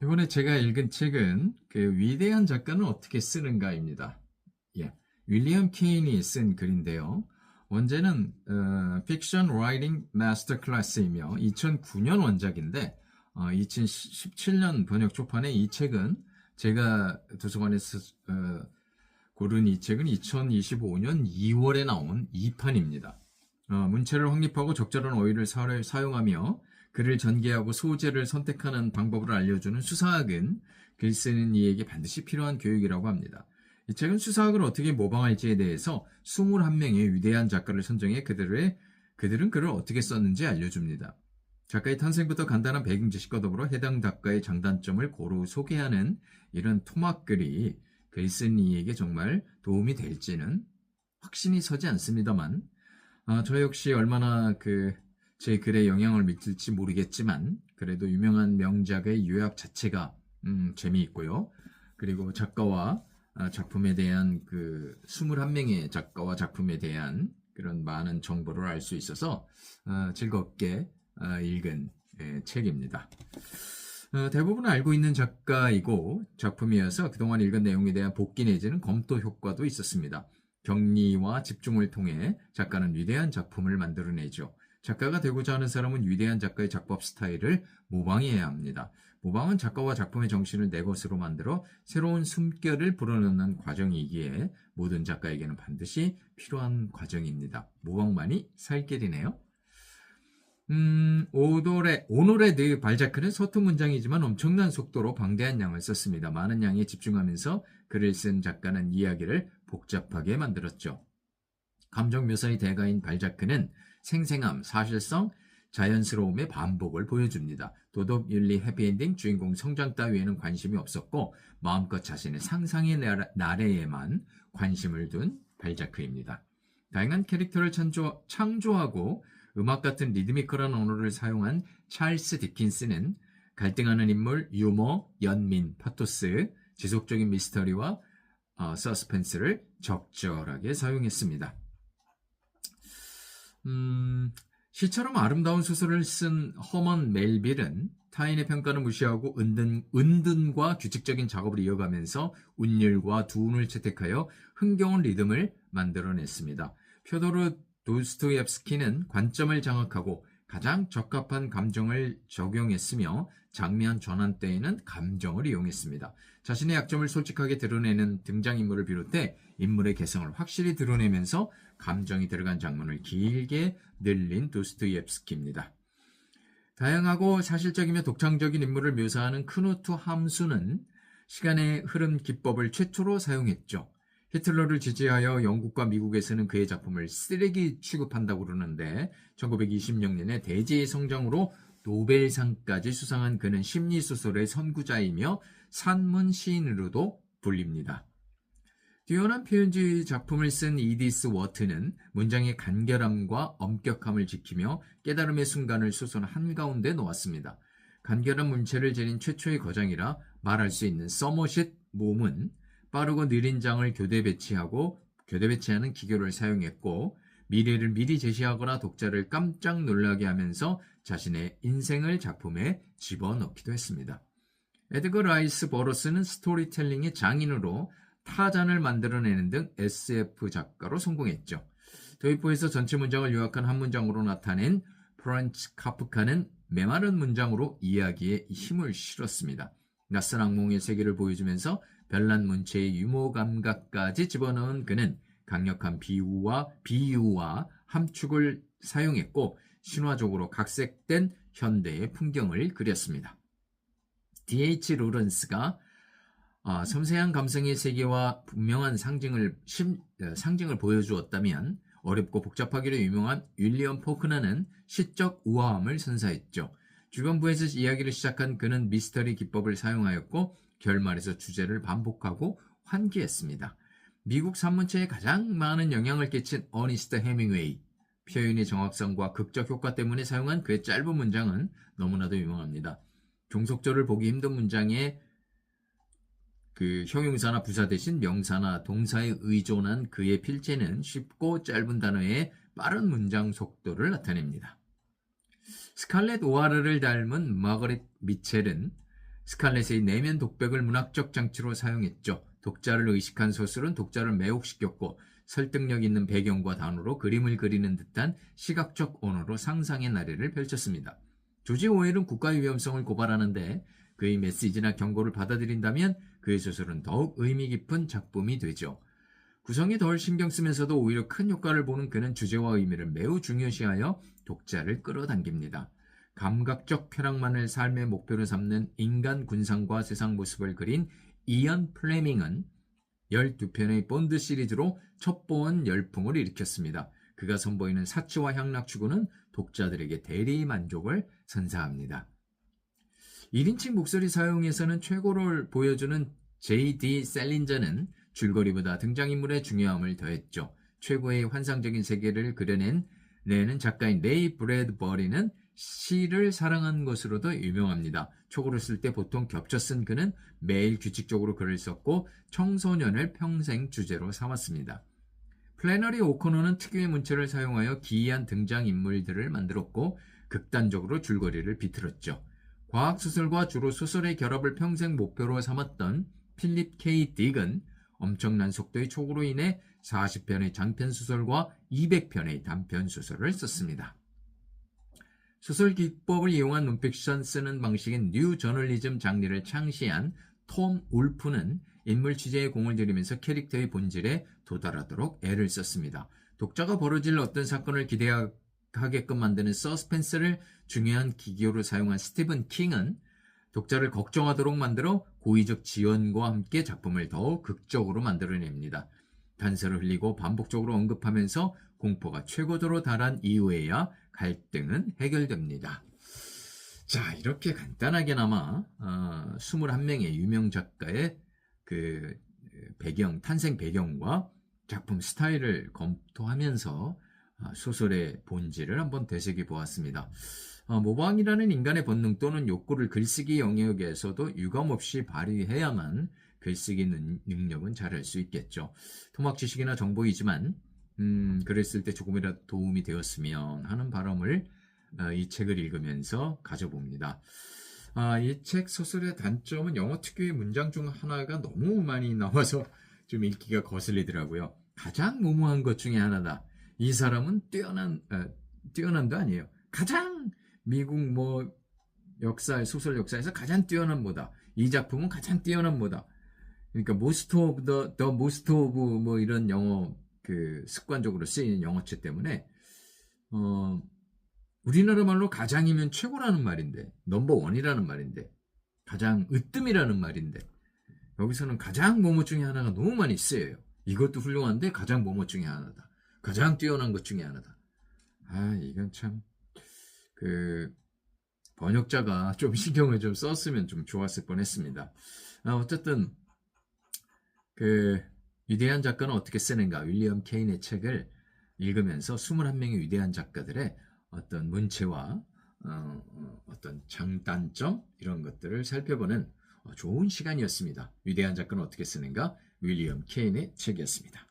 이번에 제가 읽은 책은 그 위대한 작가는 어떻게 쓰는가입니다. 예, 윌리엄 케인이 쓴 글인데요. 원제는 픽션 라이팅 마스터 클래스이며 2009년 원작인데 2017년 번역 초판의 이 책은 제가 도서관에서 고른 이 책은 2025년 2월에 나온 2판입니다. 문체를 확립하고 적절한 어휘를 사용하며 글을 전개하고 소재를 선택하는 방법을 알려주는 수사학은 글 쓰는 이에게 반드시 필요한 교육이라고 합니다. 이 책은 수사학을 어떻게 모방할지에 대해서 21명의 위대한 작가를 선정해 그들은 글을 어떻게 썼는지 알려줍니다. 작가의 탄생부터 간단한 배경 지식과 더불어 해당 작가의 장단점을 고루 소개하는 이런 토막글이 글 쓴 이에게 정말 도움이 될지는 확신이 서지 않습니다만 저 역시 얼마나 제 글에 영향을 미칠지 모르겠지만 그래도 유명한 명작의 요약 자체가 재미있고요. 그리고 작가와 작품에 대한 21명의 작가와 작품에 대한 그런 많은 정보를 알 수 있어서 즐겁게 읽은 책입니다. 대부분 알고 있는 작가이고 작품이어서 그동안 읽은 내용에 대한 복기 내지는 검토 효과도 있었습니다. 격리와 집중을 통해 작가는 위대한 작품을 만들어내죠. 작가가 되고자 하는 사람은 위대한 작가의 작법 스타일을 모방해야 합니다. 모방은 작가와 작품의 정신을 내 것으로 만들어 새로운 숨결을 불어넣는 과정이기에 모든 작가에게는 반드시 필요한 과정입니다. 모방만이 살 길이네요. 오노레 드 발자크는 서툰 문장이지만 엄청난 속도로 방대한 양을 썼습니다. 많은 양에 집중하면서 글을 쓴 작가는 이야기를 복잡하게 만들었죠. 감정 묘사의 대가인 발자크는 생생함, 사실성, 자연스러움의 반복을 보여줍니다. 도덕, 윤리, 해피엔딩, 주인공 성장 따위에는 관심이 없었고 마음껏 자신의 상상의 나래에만 관심을 둔 발자크입니다. 다양한 캐릭터를 창조하고 음악 같은 리드미컬한 언어를 사용한 찰스 디킨스는 갈등하는 인물, 유머, 연민, 파토스, 지속적인 미스터리와 서스펜스를 적절하게 사용했습니다. 시처럼 아름다운 소설을 쓴 허먼 멜빌은 타인의 평가를 무시하고 은둔과 규칙적인 작업을 이어가면서 운율과 두운을 채택하여 흥겨운 리듬을 만들어냈습니다. 표도르 도스토옙스키는 관점을 장악하고 가장 적합한 감정을 적용했으며 장면 전환 때에는 감정을 이용했습니다. 자신의 약점을 솔직하게 드러내는 등장인물을 비롯해 인물의 개성을 확실히 드러내면서 감정이 들어간 장면을 길게 늘린 도스토옙스키입니다. 다양하고 사실적이며 독창적인 인물을 묘사하는 크누트 함수는 시간의 흐름 기법을 최초로 사용했죠. 히틀러를 지지하여 영국과 미국에서는 그의 작품을 쓰레기 취급한다고 그러는데 1926년에 대지의 성장으로 노벨상까지 수상한 그는 심리소설의 선구자이며 산문 시인으로도 불립니다. 뛰어난 표현주의 작품을 쓴 이디스 워트는 문장의 간결함과 엄격함을 지키며 깨달음의 순간을 소설 한가운데 놓았습니다. 간결한 문체를 지닌 최초의 거장이라 말할 수 있는 서머싯 몸은 빠르고 느린 장을 교대 배치하는 기교를 사용했고 미래를 미리 제시하거나 독자를 깜짝 놀라게 하면서 자신의 인생을 작품에 집어넣기도 했습니다. 에드거 라이스 버러스는 스토리텔링의 장인으로 타잔을 만들어내는 등 SF 작가로 성공했죠. 도입부에서 전체 문장을 요약한 한 문장으로 나타낸 프란츠 카프카는 메마른 문장으로 이야기에 힘을 실었습니다. 낯선 악몽의 세계를 보여주면서 별난 문체의 유머 감각까지 집어넣은 그는 강력한 비유와 함축을 사용했고 신화적으로 각색된 현대의 풍경을 그렸습니다. D.H. 로렌스가 섬세한 감성의 세계와 분명한 상징을 보여주었다면 어렵고 복잡하기로 유명한 윌리엄 포크너는 시적 우아함을 선사했죠. 주변부에서 이야기를 시작한 그는 미스터리 기법을 사용하였고 결말에서 주제를 반복하고 환기했습니다. 미국 산문체에 가장 많은 영향을 끼친 어니스트 헤밍웨이, 표현의 정확성과 극적 효과 때문에 사용한 그의 짧은 문장은 너무나도 유명합니다. 종속절을 보기 힘든 문장에 형용사나 부사 대신 명사나 동사에 의존한 그의 필체는 쉽고 짧은 단어의 빠른 문장 속도를 나타냅니다. 스칼렛 오하라를 닮은 마거릿 미첼은 스칼렛의 내면 독백을 문학적 장치로 사용했죠. 독자를 의식한 소설은 독자를 매혹시켰고 설득력 있는 배경과 단어로 그림을 그리는 듯한 시각적 언어로 상상의 나래를 펼쳤습니다. 조지 오웰은 국가의 위험성을 고발하는데 그의 메시지나 경고를 받아들인다면 그의 소설은 더욱 의미 깊은 작품이 되죠. 구성에 덜 신경 쓰면서도 오히려 큰 효과를 보는 그는 주제와 의미를 매우 중요시하여 독자를 끌어당깁니다. 감각적 쾌락만을 삶의 목표로 삼는 인간 군상과 세상 모습을 그린 이언 플레밍은 12편의 본드 시리즈로 첩보원 열풍을 일으켰습니다. 그가 선보이는 사치와 향락 추구는 독자들에게 대리 만족을 선사합니다. 1인칭 목소리 사용에서는 최고를 보여주는 J.D. 셀린저는 줄거리보다 등장인물의 중요함을 더했죠. 최고의 환상적인 세계를 그려내는 작가인 레이 브래드버리는 시를 사랑한 것으로도 유명합니다. 초고를 쓸 때 보통 겹쳐 쓴 그는 매일 규칙적으로 글을 썼고 청소년을 평생 주제로 삼았습니다. 플래너리 오코너는 특유의 문체를 사용하여 기이한 등장인물들을 만들었고 극단적으로 줄거리를 비틀었죠. 과학소설과 주로 소설의 결합을 평생 목표로 삼았던 필립 K. 딕은 엄청난 속도의 촉으로 인해 40편의 장편소설과 200편의 단편소설을 썼습니다. 소설 기법을 이용한 논픽션 쓰는 방식인 뉴 저널리즘 장르를 창시한 톰 울프는 인물 취재에 공을 들이면서 캐릭터의 본질에 도달하도록 애를 썼습니다. 독자가 벌어질 어떤 사건을 기대하게끔 만드는 서스펜스를 중요한 기교로 사용한 스티븐 킹은 독자를 걱정하도록 만들어 고의적 지연과 함께 작품을 더욱 극적으로 만들어냅니다. 단서를 흘리고 반복적으로 언급하면서 공포가 최고도로 달한 이후에야 갈등은 해결됩니다. 자, 이렇게 간단하게나마 21명의 유명 작가의 그 탄생 배경과 작품 스타일을 검토하면서 소설의 본질을 한번 되새겨 보았습니다. 모방이라는 인간의 본능 또는 욕구를 글쓰기 영역에서도 유감없이 발휘해야만 글쓰기 능력은 잘할 수 있겠죠. 토막 지식이나 정보이지만 글을 쓸 때 조금이라도 도움이 되었으면 하는 바람을 이 책을 읽으면서 가져봅니다. 이 책 소설의 단점은 영어 특유의 문장 중 하나가 너무 많이 나와서 좀 읽기가 거슬리더라고요. 가장 무모한 것 중에 하나다. 이 사람은 뛰어난도 아니에요. 가장 미국 소설 역사에서 가장 뛰어난 뭐다. 이 작품은 가장 뛰어난 뭐다. 그러니까 most of 이런 영어 습관적으로 쓰이는 영어체 때문에 우리나라 말로 가장이면 최고라는 말인데 넘버원이라는 말인데 가장 으뜸이라는 말인데 여기서는 가장 뭐뭐 중에 하나가 너무 많이 쓰여요. 이것도 훌륭한데 가장 뭐뭐 중에 하나다. 가장 뛰어난 것 중에 하나다. 이건 참 번역자가 좀 신경을 좀 썼으면 좀 좋았을 뻔했습니다. 어쨌든 위대한 작가는 어떻게 쓰는가 윌리엄 케인의 책을 읽으면서 21명의 위대한 작가들의 어떤 문체와 어떤 장단점 이런 것들을 살펴보는 좋은 시간이었습니다. 위대한 작가는 어떻게 쓰는가 윌리엄 케인의 책이었습니다.